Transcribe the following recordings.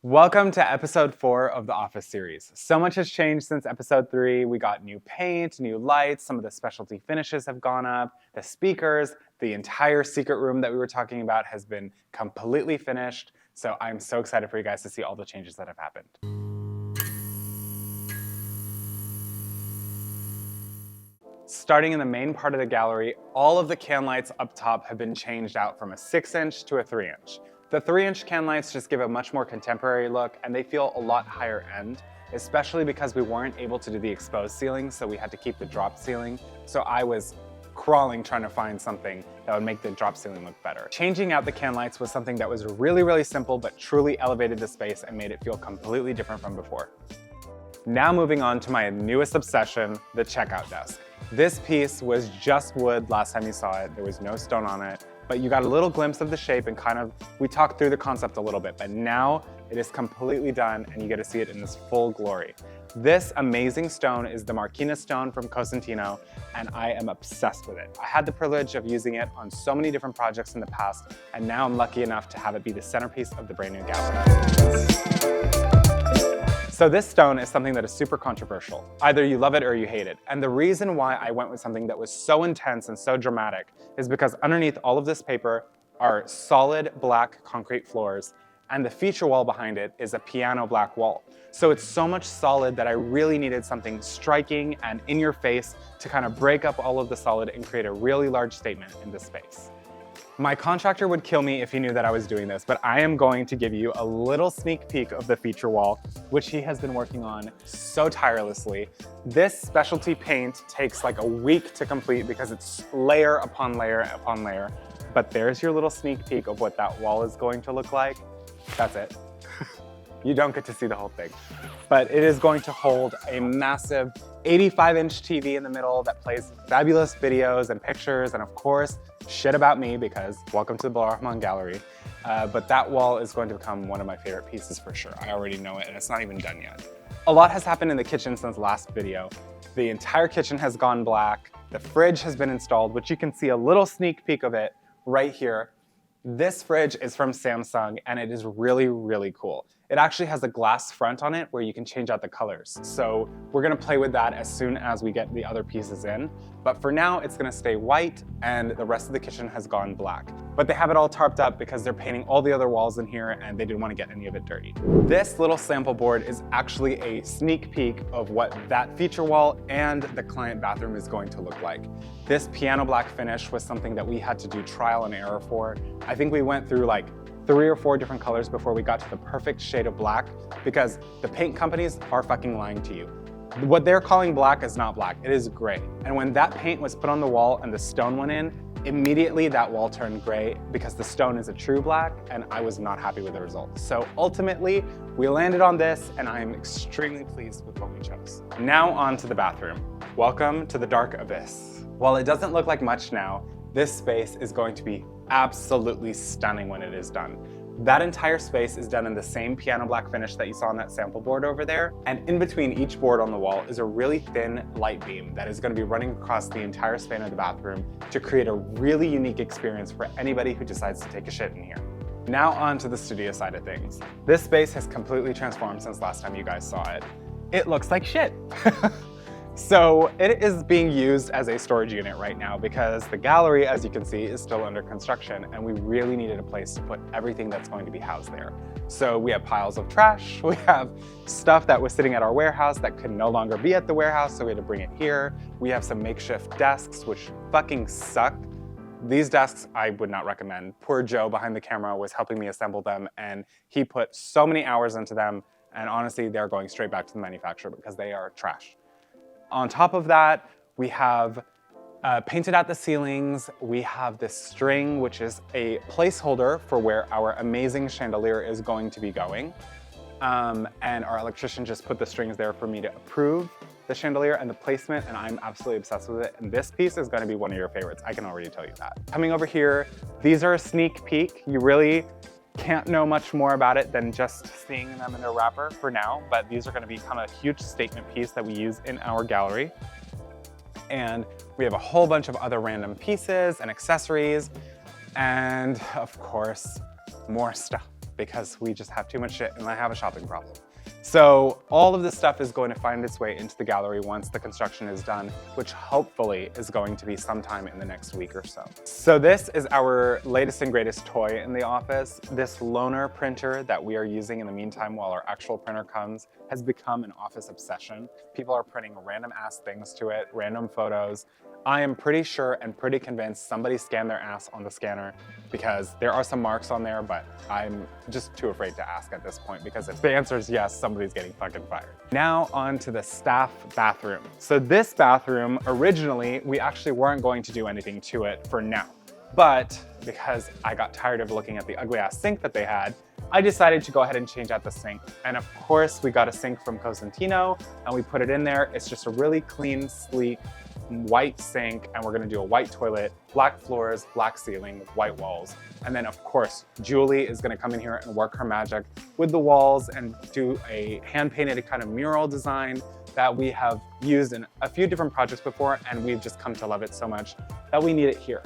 Welcome to episode 4 of the Office series. So much has changed since episode 3. We got new paint, new lights, some of the specialty finishes have gone up, the speakers, the entire secret room that we were talking about has been completely finished. So I'm so excited for you guys to see all the changes that have happened. Starting in the main part of the gallery, all of the can lights up top have been changed out from a 6-inch to a 3-inch. The 3-inch can lights just give a much more contemporary look and they feel a lot higher end, especially because we weren't able to do the exposed ceiling, so we had to keep the drop ceiling. So I was crawling trying to find something that would make the drop ceiling look better. Changing out the can lights was something that was really simple but truly elevated the space and made it feel completely different from before. Now moving on to my newest obsession, the checkout desk. This piece was just wood last time you saw it. There was no stone on it, but you got a little glimpse of the shape and we talked through the concept a little bit, but now it is completely done and you get to see it in this full glory. This amazing stone is the Marquina stone from Cosentino, and I am obsessed with it. I had the privilege of using it on so many different projects in the past, and now I'm lucky enough to have it be the centerpiece of the brand new gallery. So this stone is something that is super controversial. Either you love it or you hate it. And the reason why I went with something that was so intense and so dramatic is because underneath all of this paper are solid black concrete floors, and the feature wall behind it is a piano black wall. So it's so much solid that I really needed something striking and in your face to kind of break up all of the solid and create a really large statement in this space. My contractor would kill me if he knew that I was doing this, but I am going to give you a little sneak peek of the feature wall, which he has been working on so tirelessly. This specialty paint takes like a week to complete because it's layer upon layer upon layer. But there's your little sneak peek of what that wall is going to look like. That's it. You don't get to see the whole thing. But it is going to hold a massive 85-inch TV in the middle that plays fabulous videos and pictures, and of course, shit about me because welcome to the Bilal Rehman gallery. But that wall is going to become one of my favorite pieces for sure. I already know it and it's not even done yet. A lot has happened in the kitchen since last video. The entire kitchen has gone black. The fridge has been installed, which you can see a little sneak peek of it right here. This fridge is from Samsung and it is really cool. It actually has a glass front on it where you can change out the colors. So we're gonna play with that as soon as we get the other pieces in. But for now, it's gonna stay white and the rest of the kitchen has gone black. But they have it all tarped up because they're painting all the other walls in here and they didn't want to get any of it dirty. This little sample board is actually a sneak peek of what that feature wall and the client bathroom is going to look like. This piano black finish was something that we had to do trial and error for. I think we went through like 3 or 4 different colors before we got to the perfect shade of black because the paint companies are fucking lying to you. What they're calling black is not black, it is gray. And when that paint was put on the wall and the stone went in, immediately that wall turned gray because the stone is a true black and I was not happy with the results. So ultimately, we landed on this and I am extremely pleased with what we chose. Now on to the bathroom. Welcome to the dark abyss. While it doesn't look like much now, this space is going to be absolutely stunning when it is done. That entire space is done in the same piano black finish that you saw on that sample board over there. And in between each board on the wall is a really thin light beam that is going to be running across the entire span of the bathroom to create a really unique experience for anybody who decides to take a shit in here. Now on to the studio side of things. This space has completely transformed since last time you guys saw it. It looks like shit. So it is being used as a storage unit right now because the gallery, as you can see, is still under construction and we really needed a place to put everything that's going to be housed there. So we have piles of trash, we have stuff that was sitting at our warehouse that could no longer be at the warehouse, so we had to bring it here. We have some makeshift desks, which fucking suck. These desks I would not recommend. Poor Joe behind the camera was helping me assemble them and he put so many hours into them, and honestly, they're going straight back to the manufacturer because they are trash. On top of that, we have painted out the ceilings. We have this string, which is a placeholder for where our amazing chandelier is going to be going. And our electrician just put the strings there for me to approve the chandelier and the placement, and I'm absolutely obsessed with it. And this piece is gonna be one of your favorites. I can already tell you that. Coming over here, these are a sneak peek. You really can't know much more about it than just seeing them in their wrapper for now, but these are going to become a huge statement piece that we use in our gallery. And we have a whole bunch of other random pieces and accessories, and of course, more stuff because we just have too much shit and I have a shopping problem. So all of this stuff is going to find its way into the gallery once the construction is done, which hopefully is going to be sometime in the next week or so. So this is our latest and greatest toy in the office. This loaner printer that we are using in the meantime while our actual printer comes has become an office obsession. People are printing random ass things to it, random photos. I am pretty sure and pretty convinced somebody scanned their ass on the scanner because there are some marks on there, but I'm just too afraid to ask at this point because if the answer is yes, somebody's getting fucking fired. Now on to the staff bathroom. So this bathroom, originally, we actually weren't going to do anything to it for now. But because I got tired of looking at the ugly ass sink that they had, I decided to go ahead and change out the sink. And of course, we got a sink from Cosentino and we put it in there. It's just a really clean, sleek, white sink, and we're gonna do a white toilet, black floors, black ceiling, white walls. And then of course, Julie is gonna come in here and work her magic with the walls and do a hand-painted kind of mural design that we have used in a few different projects before, and we've just come to love it so much that we need it here.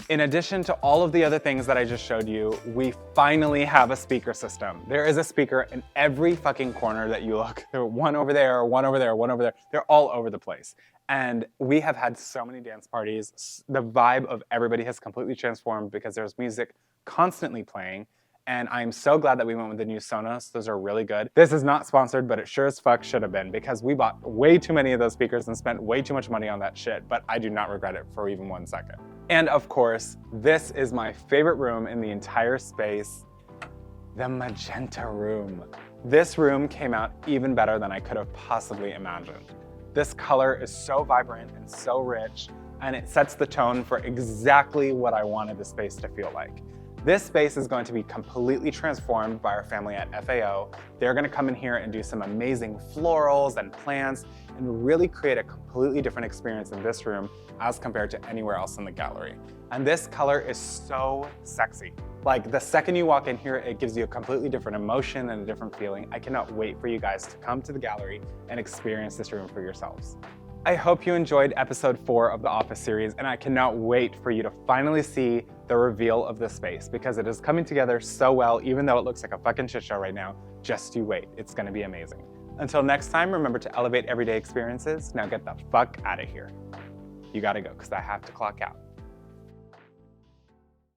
In addition to all of the other things that I just showed you, we finally have a speaker system. There is a speaker in every fucking corner that you look. There are one over there, one over there, one over there. They're all over the place. And we have had so many dance parties. The vibe of everybody has completely transformed because there's music constantly playing. And I'm so glad that we went with the new Sonos. Those are really good. This is not sponsored, but it sure as fuck should have been because we bought way too many of those speakers and spent way too much money on that shit, but I do not regret it for even 1 second. And of course, this is my favorite room in the entire space, the magenta room. This room came out even better than I could have possibly imagined. This color is so vibrant and so rich, and it sets the tone for exactly what I wanted the space to feel like. This space is going to be completely transformed by our family at FAO. They're gonna come in here and do some amazing florals and plants and really create a completely different experience in this room as compared to anywhere else in the gallery. And this color is so sexy. Like the second you walk in here, it gives you a completely different emotion and a different feeling. I cannot wait for you guys to come to the gallery and experience this room for yourselves. I hope you enjoyed episode 4 of the Office series, and I cannot wait for you to finally see the reveal of this space because it is coming together so well, even though it looks like a fucking shit show right now. Just you wait, it's gonna be amazing. Until next time, remember to elevate everyday experiences. Now get the fuck out of here. You gotta go, because I have to clock out.